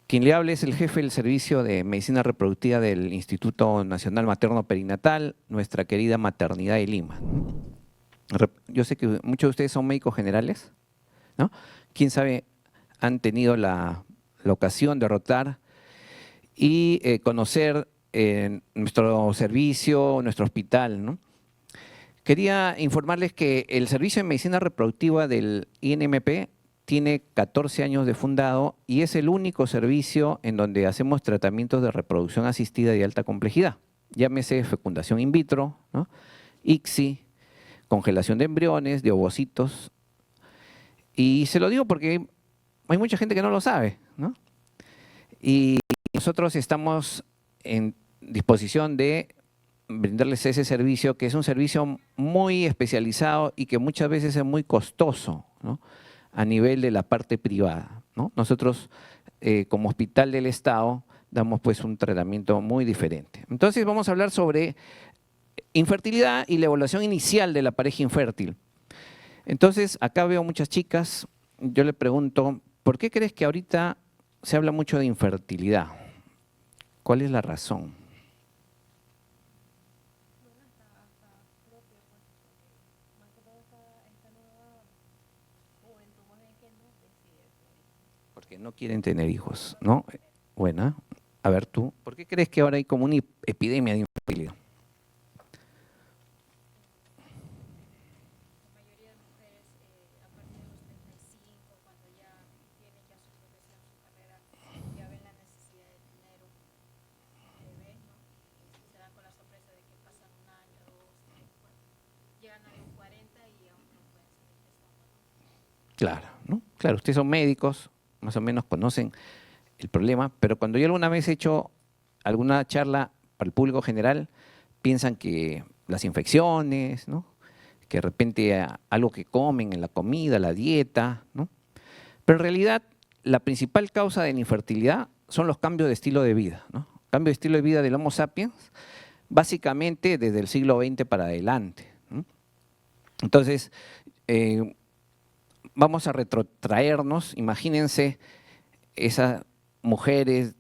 Quien le habla es el jefe del Servicio de Medicina Reproductiva del Instituto Nacional Materno Perinatal, nuestra querida Maternidad de Lima. Yo sé que muchos de ustedes son médicos generales, ¿no? Quién sabe, han tenido la ocasión de rotar y conocer nuestro servicio, nuestro hospital, ¿no? Quería informarles que el Servicio de Medicina Reproductiva del INMP tiene 14 años de fundado y es el único servicio en donde hacemos tratamientos de reproducción asistida de alta complejidad. Llámese fecundación in vitro, ¿no? ICSI, congelación de embriones, de ovocitos. Y se lo digo porque hay mucha gente que no lo sabe, ¿no? Y nosotros estamos en disposición de brindarles ese servicio, que es un servicio muy especializado y que muchas veces es muy costoso, ¿no? A nivel de la parte privada, ¿no? Nosotros, como hospital del Estado, damos pues un tratamiento muy diferente. Entonces vamos a hablar sobre infertilidad y la evaluación inicial de la pareja infértil. Entonces, acá veo muchas chicas, yo le pregunto, ¿por qué crees que ahorita se habla mucho de infertilidad? ¿Cuál es la razón? Porque no quieren tener hijos, ¿no? Buena. A ver tú, ¿por qué crees que ahora hay como una epidemia de infertilidad? Claro, ¿no? Claro, ustedes son médicos, más o menos conocen el problema, pero cuando yo alguna vez he hecho alguna charla para el público general, piensan que las infecciones, ¿no? Que de repente algo que comen en la comida, la dieta, ¿no? Pero en realidad la principal causa de la infertilidad son los cambios de estilo de vida, ¿no? Cambio de estilo de vida del Homo sapiens, básicamente desde el siglo XX para adelante, ¿no? Entonces, vamos a retrotraernos, imagínense esas mujeres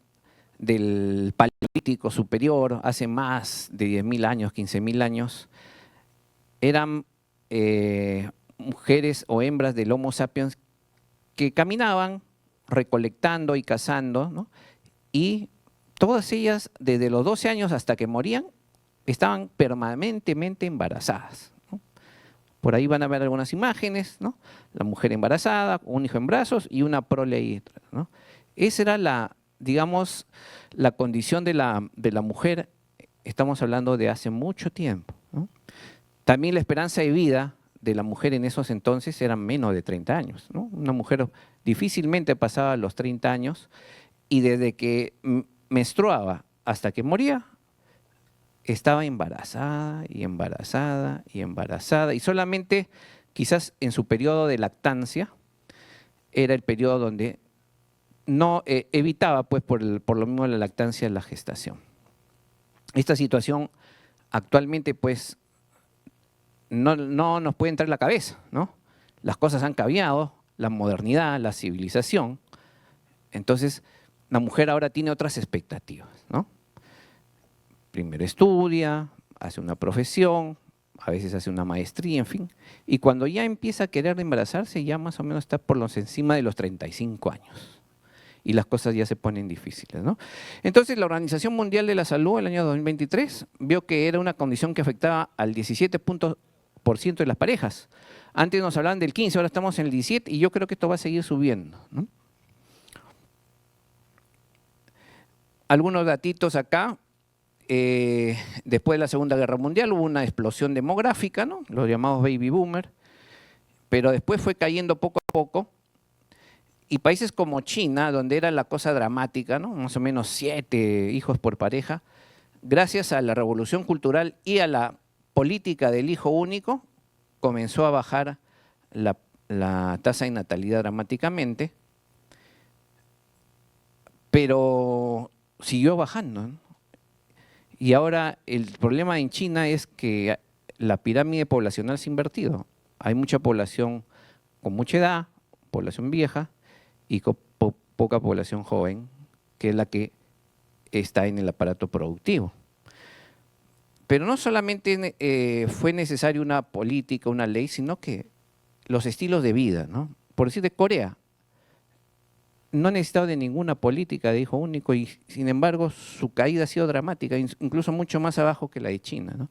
del Paleolítico superior, hace más de 10.000 años, 15.000 años, eran mujeres o hembras del Homo sapiens que caminaban recolectando y cazando, ¿no? Y todas ellas, desde los 12 años hasta que morían, estaban permanentemente embarazadas, ¿no? Por ahí van a ver algunas imágenes, ¿no? La mujer embarazada, un hijo en brazos y una prole ahí, ¿no? Esa era la, digamos, la condición de la mujer, estamos hablando de hace mucho tiempo, ¿no? También la esperanza de vida de la mujer en esos entonces era menos de 30 años, ¿no? Una mujer difícilmente pasaba los 30 años y desde que menstruaba hasta que moría, estaba embarazada y embarazada y embarazada y solamente quizás en su periodo de lactancia era el periodo donde no evitaba pues por lo mismo la lactancia la gestación. Esta situación actualmente pues no nos puede entrar en la cabeza, ¿no? Las cosas han cambiado, la modernidad, la civilización, entonces la mujer ahora tiene otras expectativas, ¿no? Primero estudia, hace una profesión, a veces hace una maestría, en fin, y cuando ya empieza a querer embarazarse ya más o menos está por los encima de los 35 años. Y las cosas ya se ponen difíciles, ¿no? Entonces, la Organización Mundial de la Salud, el año 2023, vio que era una condición que afectaba al 17% de las parejas. Antes nos hablaban del 15, ahora estamos en el 17 y yo creo que esto va a seguir subiendo, ¿no? Algunos datitos acá. Después de la Segunda Guerra Mundial hubo una explosión demográfica, ¿no? Los llamados baby boomer, pero después fue cayendo poco a poco. Y países como China, donde era la cosa dramática, ¿no? Más o menos 7 hijos por pareja, gracias a la revolución cultural y a la política del hijo único, comenzó a bajar la tasa de natalidad dramáticamente, pero siguió bajando, ¿no? Y ahora el problema en China es que la pirámide poblacional se ha invertido. Hay mucha población con mucha edad, población vieja, y con poca población joven que es la que está en el aparato productivo. Pero no solamente fue necesaria una política, una ley, sino que los estilos de vida, ¿no? Por decir de Corea, no ha necesitado de ninguna política de hijo único y sin embargo su caída ha sido dramática, incluso mucho más abajo que la de China, ¿no?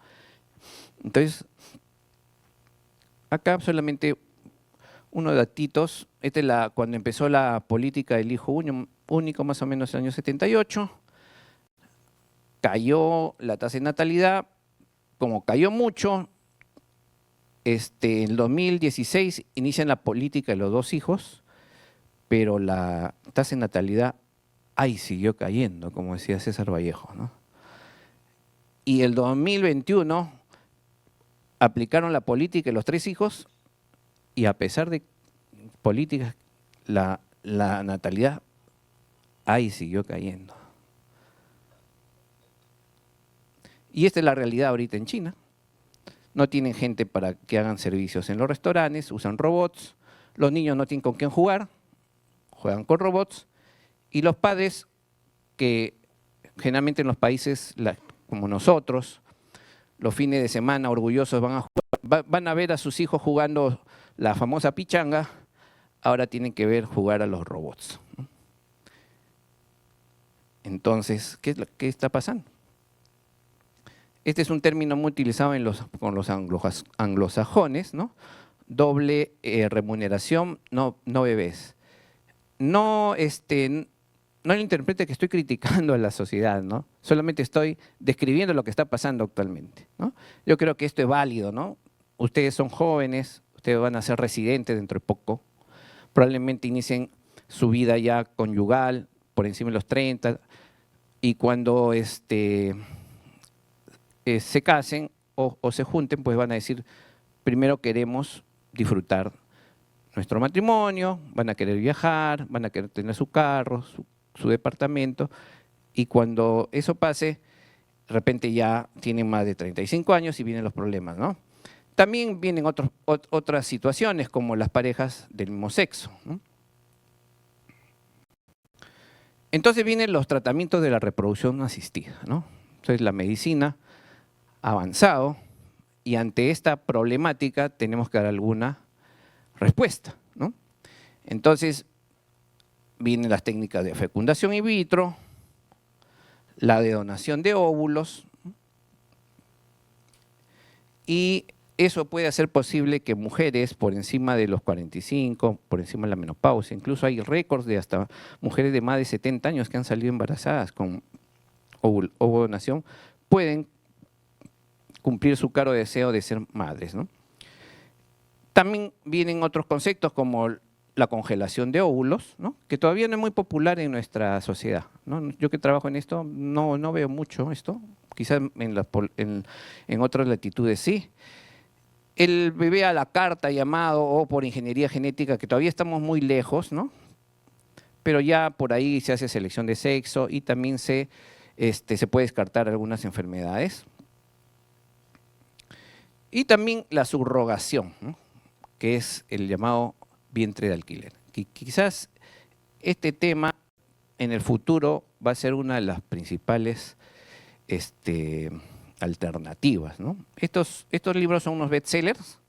Entonces, acá solamente unos datitos. Cuando empezó la política del hijo único, más o menos en el año 78, cayó la tasa de natalidad. Como cayó mucho, en el 2016 inician la política de los 2 hijos, pero la tasa de natalidad ahí siguió cayendo, como decía César Vallejo, ¿no? Y el 2021 aplicaron la política de los 3 hijos y a pesar de políticas, la natalidad ahí siguió cayendo. Y esta es la realidad ahorita en China. No tienen gente para que hagan servicios en los restaurantes, usan robots, los niños no tienen con quién jugar, juegan con robots, y los padres, que generalmente en los países como nosotros, los fines de semana orgullosos van a ver a sus hijos jugando la famosa pichanga, ahora tienen que ver jugar a los robots. Entonces, ¿qué está pasando? Este es un término muy utilizado con los anglosajones, ¿no? Doble remuneración, no bebés. No lo interprete que estoy criticando a la sociedad, ¿no? Solamente estoy describiendo lo que está pasando actualmente, ¿no? Yo creo que esto es válido, ¿no? Ustedes son jóvenes, ustedes van a ser residentes dentro de poco, probablemente inicien su vida ya conyugal por encima de los 30 y cuando se casen o se junten, pues van a decir, primero queremos disfrutar nuestro matrimonio, van a querer viajar, van a querer tener su carro, su departamento, y cuando eso pase, de repente ya tienen más de 35 años y vienen los problemas, ¿no? También vienen otras situaciones, como las parejas del mismo sexo, ¿no? Entonces vienen los tratamientos de la reproducción asistida, ¿no? Entonces la medicina ha avanzado y ante esta problemática tenemos que dar alguna respuesta, ¿no? Entonces vienen las técnicas de fecundación in vitro, la de donación de óvulos, y eso puede hacer posible que mujeres por encima de los 45, por encima de la menopausia, incluso hay récords de hasta mujeres de más de 70 años que han salido embarazadas con ovodonación, pueden cumplir su caro deseo de ser madres, ¿no? También vienen otros conceptos como la congelación de óvulos, ¿no? Que todavía no es muy popular en nuestra sociedad, ¿no? Yo que trabajo en esto no veo mucho esto, quizás en otras latitudes sí. El bebé a la carta llamado o por ingeniería genética, que todavía estamos muy lejos, ¿no? Pero ya por ahí se hace selección de sexo y también se puede descartar algunas enfermedades. Y también la subrogación, ¿no? Que es el llamado vientre de alquiler. Quizás este tema en el futuro va a ser una de las principales alternativas, ¿no? Estos libros son unos bestsellers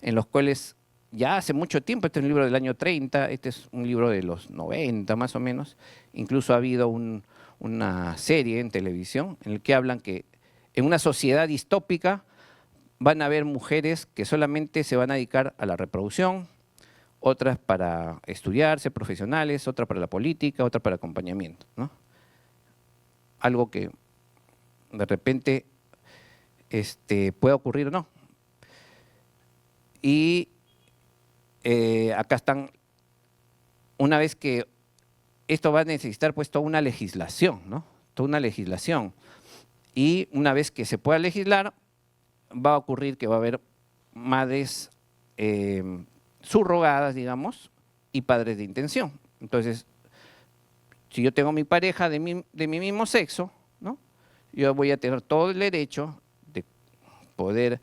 en los cuales ya hace mucho tiempo, este es un libro del año 30, este es un libro de los 90 más o menos, incluso ha habido una serie en televisión en la que hablan que en una sociedad distópica van a haber mujeres que solamente se van a dedicar a la reproducción, otras para estudiar, ser profesionales, otras para la política, otras para acompañamiento, ¿no? Algo que de repente puede ocurrir o no. Y acá están, una vez que esto va a necesitar pues toda una legislación, ¿no? Toda una legislación. Y una vez que se pueda legislar, va a ocurrir que va a haber madres subrogadas, digamos, y padres de intención. Entonces, si yo tengo mi pareja de mi mismo sexo, ¿no? Yo voy a tener todo el derecho de poder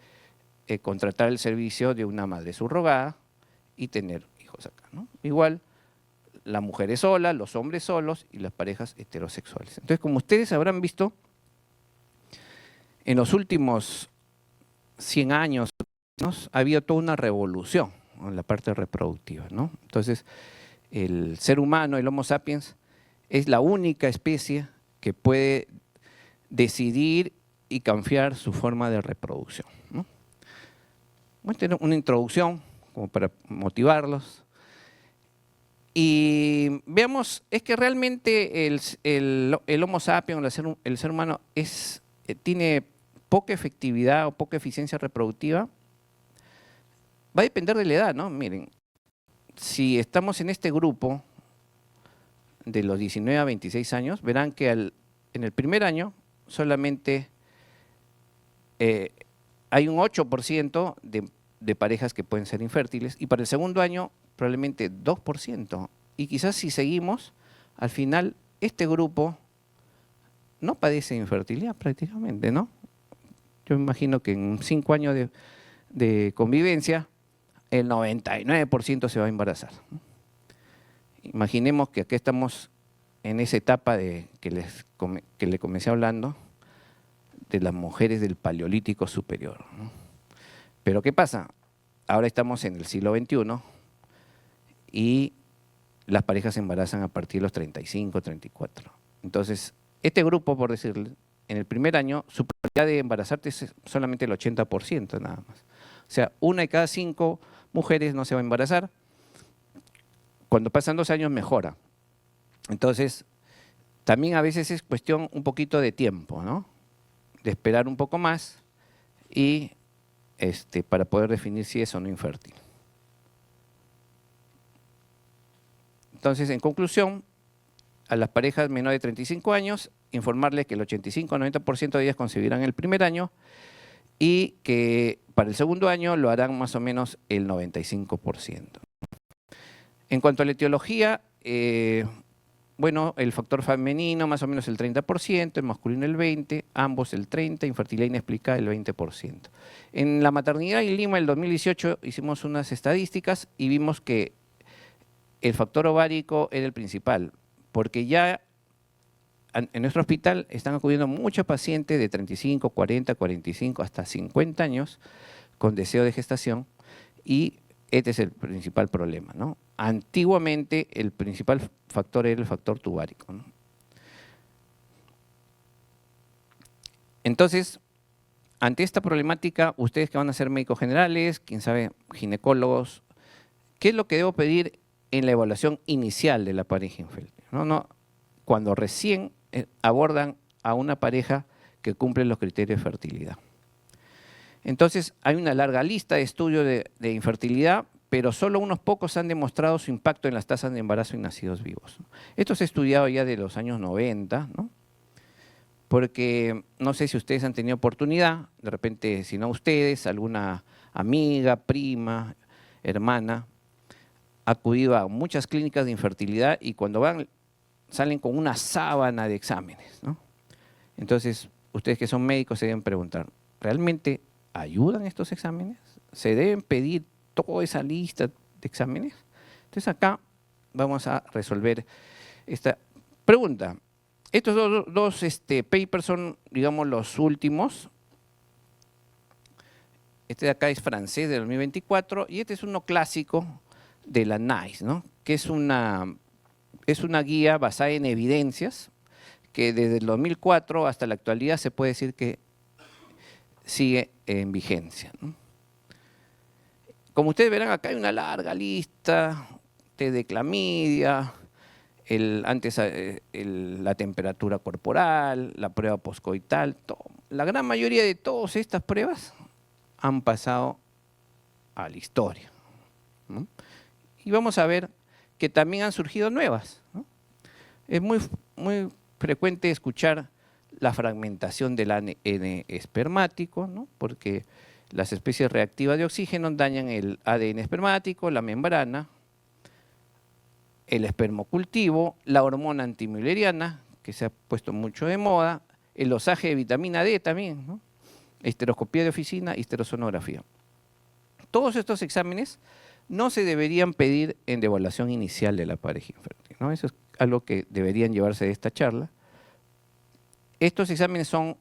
contratar el servicio de una madre subrogada y tener hijos acá, ¿no? Igual, las mujeres solas, los hombres solos y las parejas heterosexuales. Entonces, como ustedes habrán visto, en los últimos 100 años ha habido toda una revolución en la parte reproductiva, ¿no? Entonces, el ser humano, el Homo sapiens, es la única especie que puede decidir y cambiar su forma de reproducción, ¿no? Voy a tener una introducción como para motivarlos. Y veamos, es que realmente el Homo sapiens, el ser humano, tiene poca efectividad o poca eficiencia reproductiva. Va a depender de la edad, ¿no? Miren, si estamos en este grupo de los 19 a 26 años, verán que en el primer año solamente hay un 8% de parejas que pueden ser infértiles y para el segundo año probablemente 2%. Y quizás si seguimos, al final este grupo no padece infertilidad prácticamente, ¿no? Yo me imagino que en 5 años de convivencia, el 99% se va a embarazar. Imaginemos que aquí estamos en esa etapa que le comencé hablando, de las mujeres del Paleolítico Superior, ¿no? Pero ¿qué pasa? Ahora estamos en el siglo XXI y las parejas se embarazan a partir de los 35, 34. Entonces, este grupo, por decirle, en el primer año, su probabilidad de embarazarte es solamente el 80% nada más. O sea, 1 de cada 5 mujeres no se va a embarazar. Cuando pasan 2 años mejora. Entonces, también a veces es cuestión un poquito de tiempo, ¿no? De esperar un poco más y para poder definir si es o no infértil. Entonces, en conclusión, a las parejas menores de 35 años, informarles que el 85-90% de ellas concebirán el primer año y que para el segundo año lo harán más o menos el 95%. En cuanto a la etiología, bueno, el factor femenino más o menos el 30%, el masculino el 20%, ambos el 30%, infertilidad inexplicada el 20%. En la maternidad en Lima, el 2018, hicimos unas estadísticas y vimos que el factor ovárico era el principal, porque ya en nuestro hospital están acudiendo muchos pacientes de 35, 40, 45, hasta 50 años con deseo de gestación y este es el principal problema, ¿no? Antiguamente el principal factor era el factor tubárico, ¿no? Entonces, ante esta problemática, ustedes que van a ser médicos generales, quién sabe, ginecólogos, ¿qué es lo que debo pedir en la evaluación inicial de la pareja infértil? Cuando recién abordan a una pareja que cumple los criterios de fertilidad. Entonces, hay una larga lista de estudios de infertilidad, pero solo unos pocos han demostrado su impacto en las tasas de embarazo y nacidos vivos. Esto se ha estudiado ya de los años 90, ¿no? Porque no sé si ustedes han tenido oportunidad, de repente, si no ustedes, alguna amiga, prima, hermana, ha acudido a muchas clínicas de infertilidad y cuando van, salen con una sábana de exámenes, ¿no? Entonces, ustedes que son médicos se deben preguntar, ¿realmente ayudan estos exámenes? ¿Se deben pedir toda esa lista de exámenes? Entonces acá vamos a resolver esta pregunta. Estos dos papers son, digamos, los últimos. Este de acá es francés del 2024 y este es uno clásico de la NICE, ¿no? Que es una guía basada en evidencias que desde el 2004 hasta la actualidad se puede decir que sigue en vigencia, ¿no? Como ustedes verán, acá hay una larga lista de clamidia, la temperatura corporal, la prueba poscoital. La gran mayoría de todas estas pruebas han pasado a la historia, ¿no? Y vamos a ver que también han surgido nuevas, ¿no? Es muy frecuente escuchar la fragmentación del ADN espermático, ¿no? Porque las especies reactivas de oxígeno dañan el ADN espermático, la membrana, el espermocultivo, la hormona antimülleriana, que se ha puesto mucho de moda, el dosaje de vitamina D también, ¿no? Histeroscopía de oficina, histerosonografía. Todos estos exámenes no se deberían pedir en devaluación inicial de la pareja infértil, ¿no? Eso es algo que deberían llevarse de esta charla. Estos exámenes son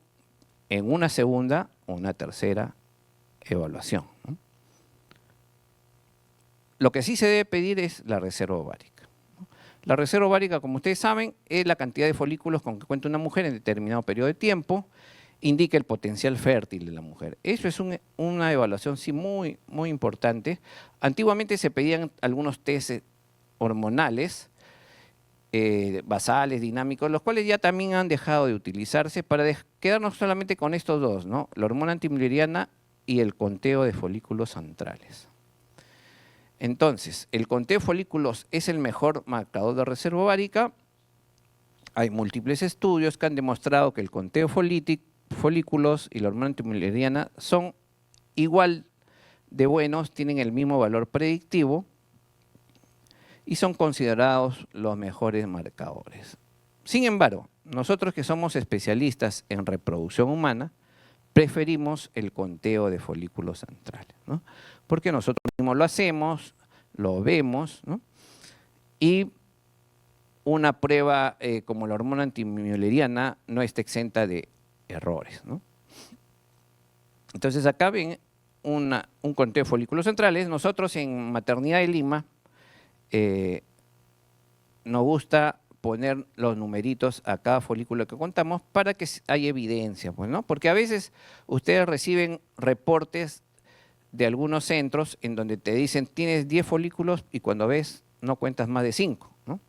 en una segunda o una tercera evaluación, ¿no? Lo que sí se debe pedir es la reserva ovárica. La reserva ovárica, como ustedes saben, es la cantidad de folículos con que cuenta una mujer en determinado periodo de tiempo, indica el potencial fértil de la mujer. Eso es una evaluación sí muy, muy importante. Antiguamente se pedían algunos test hormonales, basales, dinámicos, los cuales ya también han dejado de utilizarse para quedarnos solamente con estos dos, ¿no? La hormona antimülleriana y el conteo de folículos centrales. Entonces, el conteo de folículos es el mejor marcador de reserva ovárica. Hay múltiples estudios que han demostrado que el conteo folículos y la hormona antimülleriana son igual de buenos, tienen el mismo valor predictivo y son considerados los mejores marcadores. Sin embargo, nosotros que somos especialistas en reproducción humana, preferimos el conteo de folículos centrales, ¿no? Porque nosotros mismos lo hacemos, lo vemos, ¿no? Y una prueba como la hormona antimülleriana no está exenta de errores, ¿no? Entonces acá ven un conteo de folículos centrales. Nosotros en Maternidad de Lima nos gusta poner los numeritos a cada folículo que contamos para que haya evidencia, pues, ¿no? Porque a veces ustedes reciben reportes de algunos centros en donde te dicen tienes 10 folículos y cuando ves no cuentas más de 5, ¿no?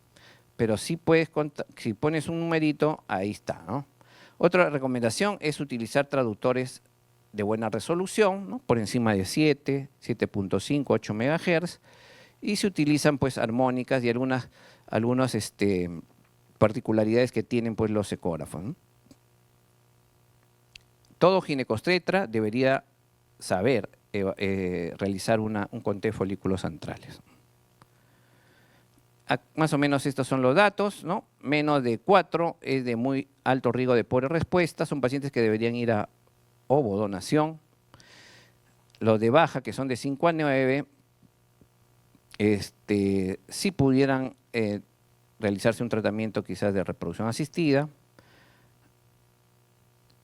Pero sí puedes contar, si pones un numerito, ahí está, ¿no? Otra recomendación es utilizar traductores de buena resolución, ¿no? Por encima de 7, 7.5, 8 MHz, y se utilizan pues armónicas y algunas particularidades que tienen pues los ecógrafos, ¿no? Todo ginecostetra debería saber realizar un conteo de folículos centrales. Más o menos estos son los datos, ¿no? Menos de 4 es de muy alto riesgo de pobre respuesta, son pacientes que deberían ir a ovodonación. Los de baja, que son de 5 a 9, si pudieran realizarse un tratamiento quizás de reproducción asistida.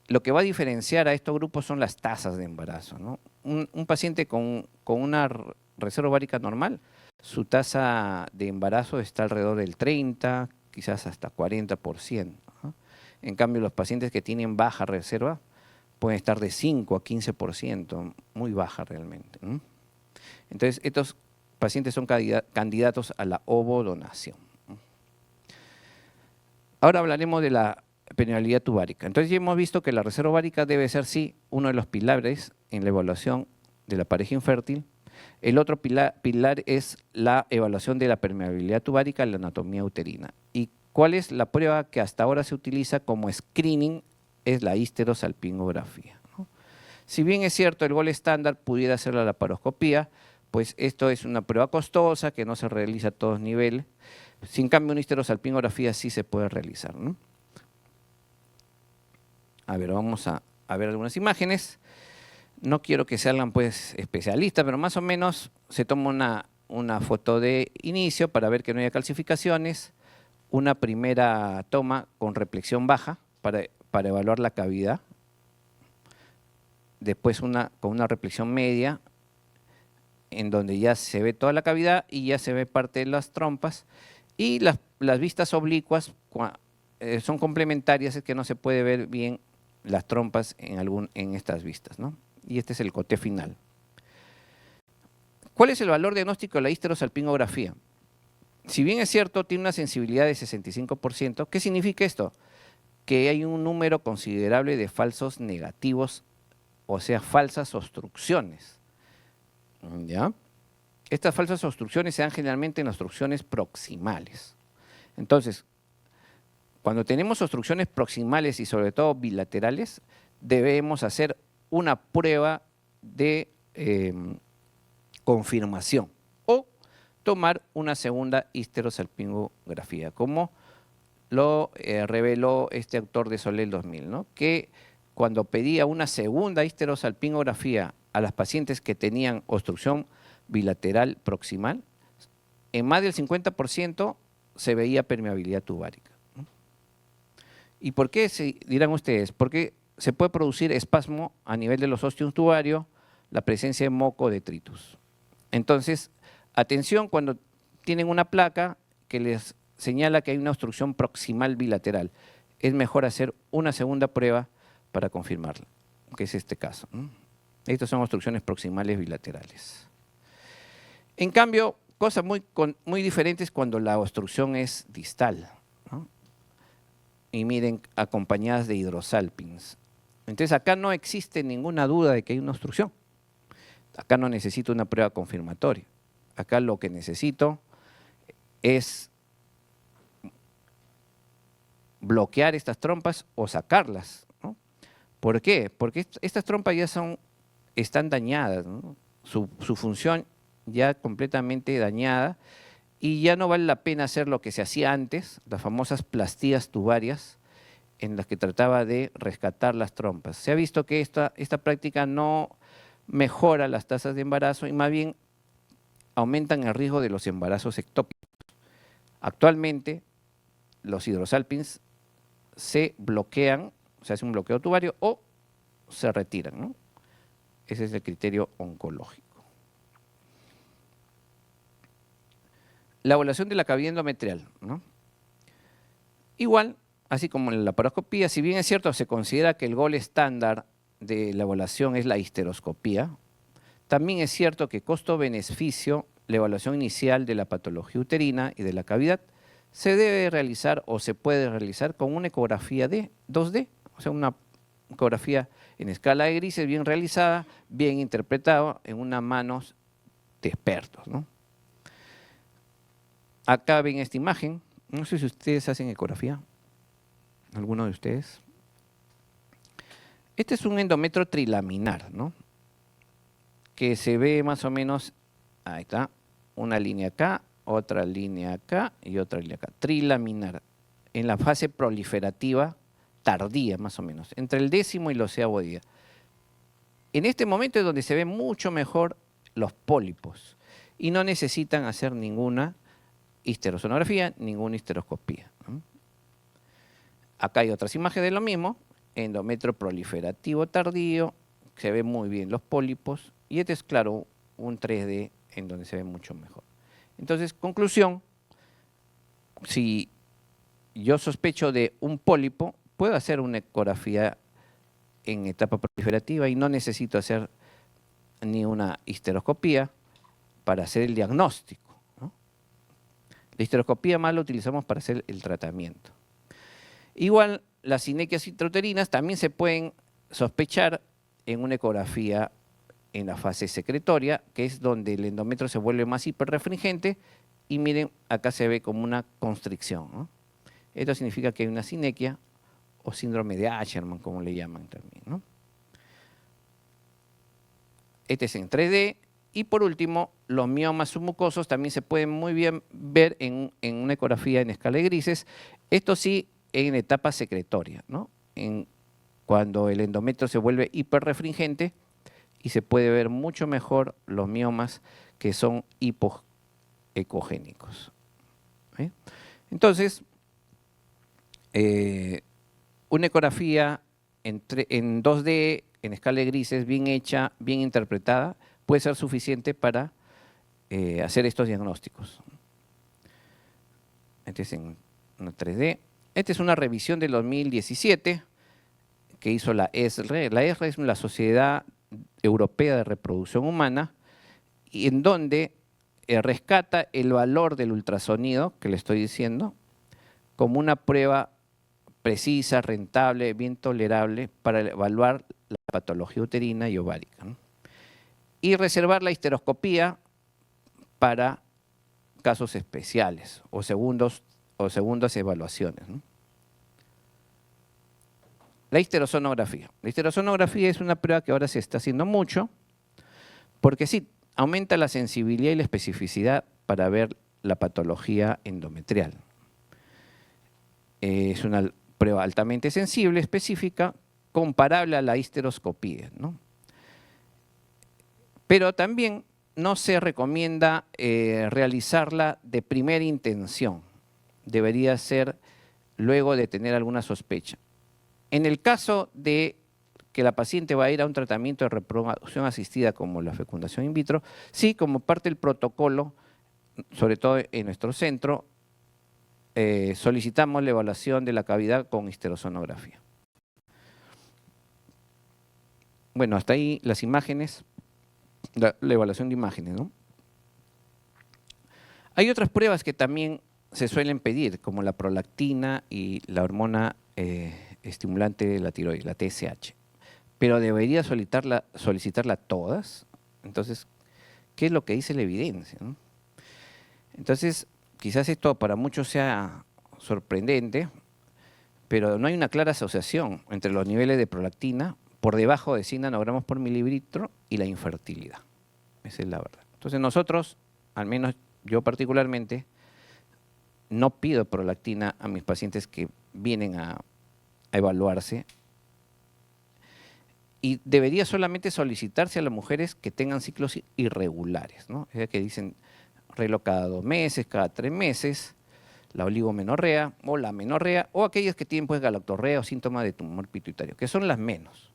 Lo que va a diferenciar a estos grupos son las tasas de embarazo, ¿no? Un paciente con una reserva ovárica normal, su tasa de embarazo está alrededor del 30, quizás hasta 40%, ¿no? En cambio, los pacientes que tienen baja reserva pueden estar de 5 a 15%, muy baja realmente, ¿no? Entonces, estos pacientes son candidatos a la ovodonación. Ahora hablaremos de la permeabilidad tubárica. Entonces ya hemos visto que la reserva ovárica debe ser, sí, uno de los pilares en la evaluación de la pareja infértil. El otro pilar es la evaluación de la permeabilidad tubárica en la anatomía uterina. ¿Y cuál es la prueba que hasta ahora se utiliza como screening? Es la histerosalpingografía, ¿no? Si bien es cierto, el gol estándar pudiera ser la laparoscopía, pues esto es una prueba costosa que no se realiza a todos niveles. Sin cambio, una histerosalpingografía sí se puede realizar, ¿no? A ver, vamos a ver algunas imágenes. No quiero que salgan pues especialistas, pero más o menos se toma una foto de inicio para ver que no haya calcificaciones, una primera toma con reflexión baja para evaluar la cavidad, después con una reflexión media, en donde ya se ve toda la cavidad y ya se ve parte de las trompas, y las vistas oblicuas son complementarias, es que no se puede ver bien las trompas en estas vistas, ¿no? Y este es el conteo final. ¿Cuál es el valor diagnóstico de la histerosalpingografía? Si bien es cierto, tiene una sensibilidad de 65%, ¿qué significa esto? Que hay un número considerable de falsos negativos, o sea, falsas obstrucciones, ¿ya? Estas falsas obstrucciones se dan generalmente en obstrucciones proximales. Entonces, cuando tenemos obstrucciones proximales y sobre todo bilaterales, debemos hacer una prueba de confirmación o tomar una segunda histerosalpingografía, como lo reveló este autor de Soler 2000, ¿no? Que cuando pedía una segunda histerosalpingografía a las pacientes que tenían obstrucción bilateral proximal, en más del 50% se veía permeabilidad tubárica. ¿Y por qué, dirán ustedes? Porque se puede producir espasmo a nivel de los ostium tubarios, la presencia de moco o detritus. Entonces, atención cuando tienen una placa que les señala que hay una obstrucción proximal bilateral. Es mejor hacer una segunda prueba para confirmarla, que es este caso. Estas son obstrucciones proximales bilaterales. En cambio, cosas muy diferentes cuando la obstrucción es distal, ¿no? Y miren, acompañadas de hidrosalpins. Entonces, acá no existe ninguna duda de que hay una obstrucción. Acá no necesito una prueba confirmatoria. Acá lo que necesito es bloquear estas trompas o sacarlas, ¿no? ¿Por qué? Porque estas trompas ya están dañadas, ¿no? Su función ya completamente dañada y ya no vale la pena hacer lo que se hacía antes, las famosas plastías tubarias, en las que trataba de rescatar las trompas. Se ha visto que esta práctica no mejora las tasas de embarazo y más bien aumentan el riesgo de los embarazos ectópicos. Actualmente, los hidrosalpins se bloquean, se hace un bloqueo tubario o se retiran, ¿no? Ese es el criterio oncológico. La evaluación de la cavidad endometrial, ¿no? Igual, así como en la laparoscopía, si bien es cierto, se considera que el gol estándar de la evaluación es la histeroscopía, también es cierto que costo-beneficio, la evaluación inicial de la patología uterina y de la cavidad, se debe realizar o se puede realizar con una ecografía de 2D, o sea, una ecografía en escala de grises bien realizada, bien interpretada, en unas manos de expertos, ¿no? Acá ven esta imagen, no sé si ustedes hacen ecografía, ¿alguno de ustedes? Este es un endometrio trilaminar, ¿no? Que se ve más o menos, ahí está, una línea acá, otra línea acá y otra línea acá, trilaminar, en la fase proliferativa tardía más o menos, entre el 10º y el 11º día. En este momento es donde se ven mucho mejor los pólipos y no necesitan hacer ninguna histerosonografía, ninguna histeroscopía, ¿no? Acá hay otras imágenes de lo mismo, endometrio proliferativo tardío, se ven muy bien los pólipos y este es claro un 3D en donde se ve mucho mejor. Entonces, conclusión, si yo sospecho de un pólipo, puedo hacer una ecografía en etapa proliferativa y no necesito hacer ni una histeroscopía para hacer el diagnóstico, ¿no? La histeroscopía más la utilizamos para hacer el tratamiento. Igual, las sinequias intrauterinas también se pueden sospechar en una ecografía en la fase secretoria, que es donde el endometrio se vuelve más hiperrefringente y miren, acá se ve como una constricción, ¿no? Esto significa que hay una sinequia o síndrome de Asherman, como le llaman también, ¿no? Este es en 3D. Y por último, los miomas submucosos también se pueden muy bien ver en una ecografía en escala de grises. Esto sí en etapa secretoria, ¿no? Cuando el endometrio se vuelve hiperrefringente y se puede ver mucho mejor los miomas que son hipoecogénicos. ¿Sí? Entonces, una ecografía en 2D, en escala de grises, bien hecha, bien interpretada, puede ser suficiente para hacer estos diagnósticos. Este es en una 3D. Esta es una revisión del 2017 que hizo la ESRE. La ESRE es la Sociedad Europea de Reproducción Humana, y en donde rescata el valor del ultrasonido, que le estoy diciendo, como una prueba precisa, rentable, bien tolerable para evaluar la patología uterina y ovárica, ¿no? Y reservar la histeroscopía para casos especiales o segundas evaluaciones, ¿no? La histerosonografía. La histerosonografía es una prueba que ahora se está haciendo mucho porque sí, aumenta la sensibilidad y la especificidad para ver la patología endometrial. Es una prueba altamente sensible, específica, comparable a la histeroscopía, ¿no? Pero también no se recomienda realizarla de primera intención. Debería ser luego de tener alguna sospecha. En el caso de que la paciente va a ir a un tratamiento de reproducción asistida como la fecundación in vitro, sí, como parte del protocolo, sobre todo en nuestro centro, solicitamos la evaluación de la cavidad con histerosonografía. Bueno, hasta ahí las imágenes, la evaluación de imágenes, ¿no? Hay otras pruebas que también se suelen pedir, como la prolactina y la hormona estimulante de la tiroides, la TSH. Pero debería solicitarla todas. Entonces, ¿qué es lo que dice la evidencia, ¿no? Entonces, quizás esto para muchos sea sorprendente, pero no hay una clara asociación entre los niveles de prolactina por debajo de 100 nanogramos por mililitro y la infertilidad. Esa es la verdad. Entonces nosotros, al menos yo particularmente, no pido prolactina a mis pacientes que vienen a evaluarse, y debería solamente solicitarse a las mujeres que tengan ciclos irregulares, ¿no? Es decir, que dicen reloj cada 2 meses, cada 3 meses, la oligomenorrea o la menorrea, o aquellas que tienen pues galactorrea o síntomas de tumor pituitario, que son las menos.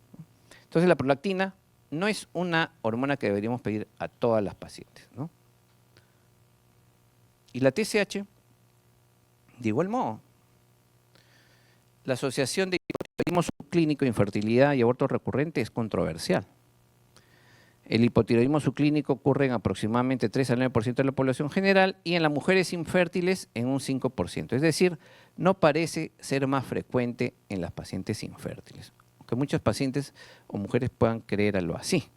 Entonces la prolactina no es una hormona que deberíamos pedir a todas las pacientes, ¿no? Y la TSH, de igual modo, la asociación de hipotiroidismo subclínico, infertilidad y aborto recurrente es controversial. El hipotiroidismo subclínico ocurre en aproximadamente 3 al 9% de la población general y en las mujeres infértiles en un 5%. Es decir, no parece ser más frecuente en las pacientes infértiles, aunque muchos pacientes o mujeres puedan creerlo así.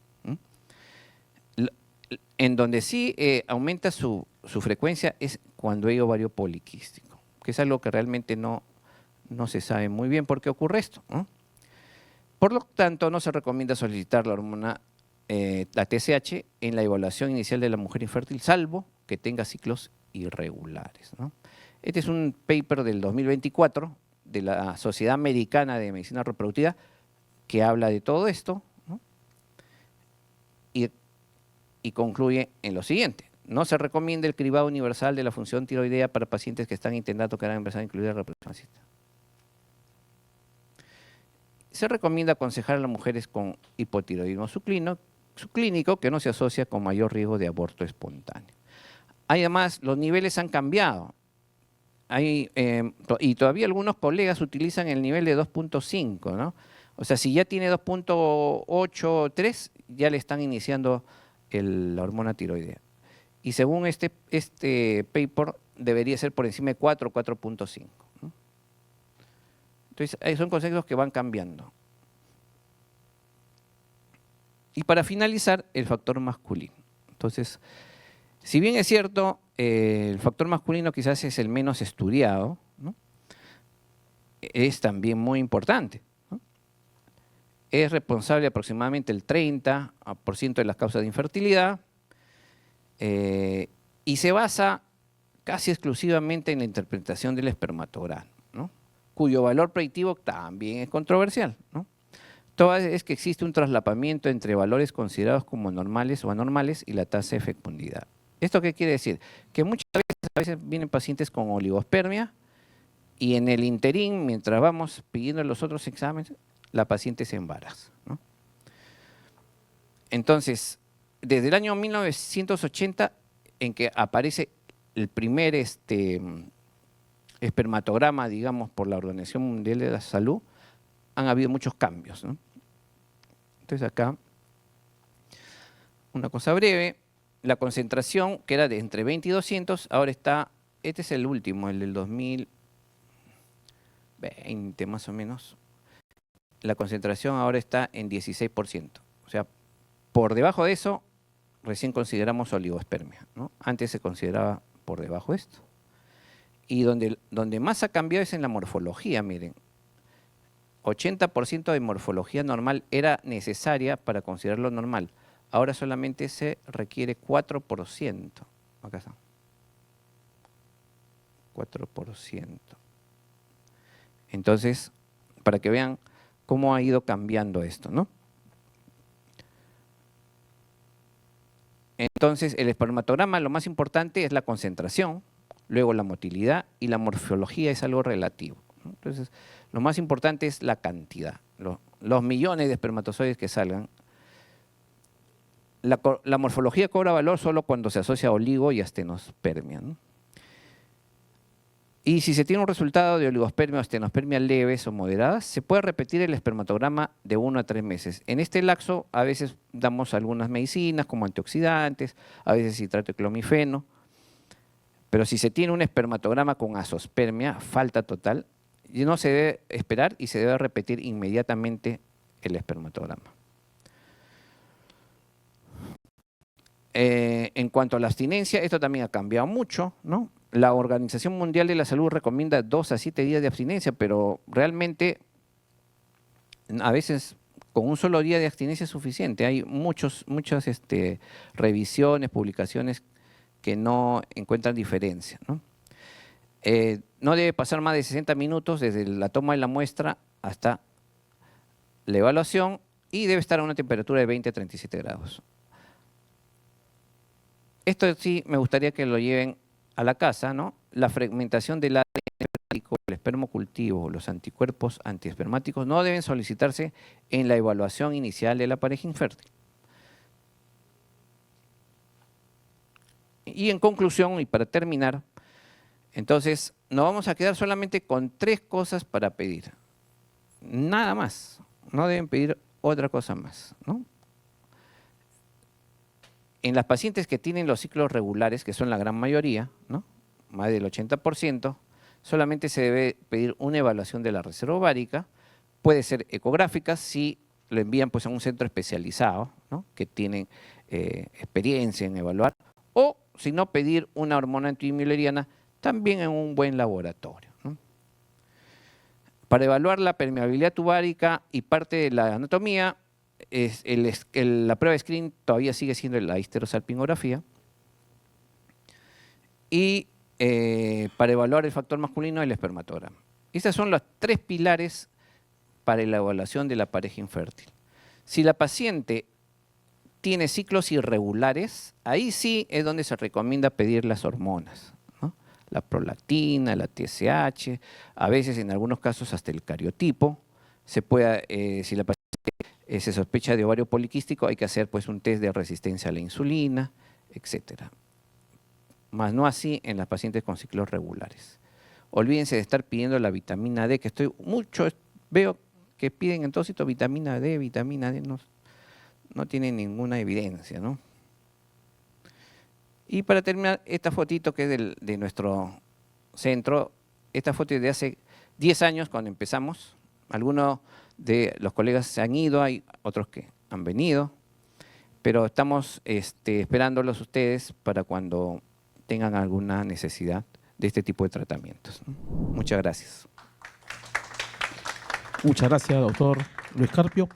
En donde sí aumenta su frecuencia es cuando hay ovario poliquístico, que es algo que realmente no se sabe muy bien por qué ocurre esto, ¿no? Por lo tanto, no se recomienda solicitar la hormona, la TSH, en la evaluación inicial de la mujer infértil, salvo que tenga ciclos irregulares, ¿no? Este es un paper del 2024 de la Sociedad Americana de Medicina Reproductiva que habla de todo esto, ¿no? Y concluye en lo siguiente: no se recomienda el cribado universal de la función tiroidea para pacientes que están intentando quedar embarazadas, incluida la reproducción asistida. Se recomienda aconsejar a las mujeres con hipotiroidismo subclínico que no se asocia con mayor riesgo de aborto espontáneo. Además, los niveles han cambiado. Y todavía algunos colegas utilizan el nivel de 2.5, ¿no? O sea, si ya tiene 2.8, 3, ya le están iniciando la hormona tiroidea. Y según este paper, debería ser por encima de 4, 4.5. ¿no? Entonces, son conceptos que van cambiando. Y para finalizar, el factor masculino. Entonces, si bien es cierto, el factor masculino quizás es el menos estudiado, ¿no? Es también muy importante, ¿no? Es responsable de aproximadamente el 30% de las causas de infertilidad y se basa casi exclusivamente en la interpretación del espermatograma, ¿no? Cuyo valor predictivo también es controversial, ¿no? Todo es que existe un traslapamiento entre valores considerados como normales o anormales y la tasa de fecundidad. ¿Esto qué quiere decir? Que muchas veces vienen pacientes con oligospermia y en el interín, mientras vamos pidiendo los otros exámenes, la paciente se embaraza, ¿no? Entonces, desde el año 1980, en que aparece el primer espermatograma, digamos, por la Organización Mundial de la Salud, han habido muchos cambios, ¿no? Entonces acá, una cosa breve, la concentración que era de entre 20 y 200, ahora está, este es el último, el del 2020 más o menos, la concentración ahora está en 16%. O sea, por debajo de eso, recién consideramos oligospermia, ¿no? Antes se consideraba por debajo de esto. Y donde más ha cambiado es en la morfología, miren. 80% de morfología normal era necesaria para considerarlo normal. Ahora solamente se requiere 4%. Acá está. 4%. Entonces, para que vean cómo ha ido cambiando esto, ¿no? Entonces, el espermatograma, lo más importante es la concentración, luego la motilidad y la morfología es algo relativo, ¿no? Entonces, lo más importante es la cantidad, los millones de espermatozoides que salgan. La morfología cobra valor solo cuando se asocia a oligo y astenospermia, ¿no? Y si se tiene un resultado de oligospermia o astenospermia leves o moderadas, se puede repetir el espermatograma de 1 a 3 meses. En este lapso, a veces damos algunas medicinas como antioxidantes, a veces citrato de clomifeno, pero si se tiene un espermatograma con azospermia, falta total, y no se debe esperar y se debe repetir inmediatamente el espermatograma. En cuanto a la abstinencia, esto también ha cambiado mucho, ¿no? La Organización Mundial de la Salud recomienda 2 a 7 días de abstinencia, pero realmente a veces con un solo día de abstinencia es suficiente. Hay muchas revisiones, publicaciones que no encuentran diferencia, ¿no? No debe pasar más de 60 minutos desde la toma de la muestra hasta la evaluación y debe estar a una temperatura de 20 a 37 grados. Esto sí me gustaría que lo lleven a la casa, ¿no? La fragmentación del ADN espermático, el espermocultivo, los anticuerpos antiespermáticos no deben solicitarse en la evaluación inicial de la pareja infértil. Y en conclusión, y para terminar, entonces nos vamos a quedar solamente con 3 cosas para pedir. Nada más, no deben pedir otra cosa más, ¿no? En las pacientes que tienen los ciclos regulares, que son la gran mayoría, ¿no? Más del 80%, solamente se debe pedir una evaluación de la reserva ovárica, puede ser ecográfica si lo envían pues, a un centro especializado, ¿no? Que tienen experiencia en evaluar, o si no, pedir una hormona antimileriana también en un buen laboratorio, ¿no? Para evaluar la permeabilidad tubárica y parte de la anatomía, la prueba de screening todavía sigue siendo la histerosalpingografía. Y para evaluar el factor masculino, el espermatograma. Estos son los 3 pilares para la evaluación de la pareja infértil. Si la paciente tiene ciclos irregulares, ahí sí es donde se recomienda pedir las hormonas, ¿no? La prolactina, la TSH, a veces en algunos casos hasta el cariotipo. Se puede, si la paciente se sospecha de ovario poliquístico, hay que hacer pues, un test de resistencia a la insulina, etcétera. Más no así en las pacientes con ciclos regulares. Olvídense de estar pidiendo la vitamina D, que veo que piden en todo sitio vitamina D, no tienen ninguna evidencia, ¿no? Y para terminar, esta fotito que es de nuestro centro, esta foto es de hace 10 años cuando empezamos. Algunos de los colegas se han ido, hay otros que han venido, pero estamos esperándolos ustedes para cuando tengan alguna necesidad de este tipo de tratamientos, ¿no? Muchas gracias. Muchas gracias, doctor Luis Carpio.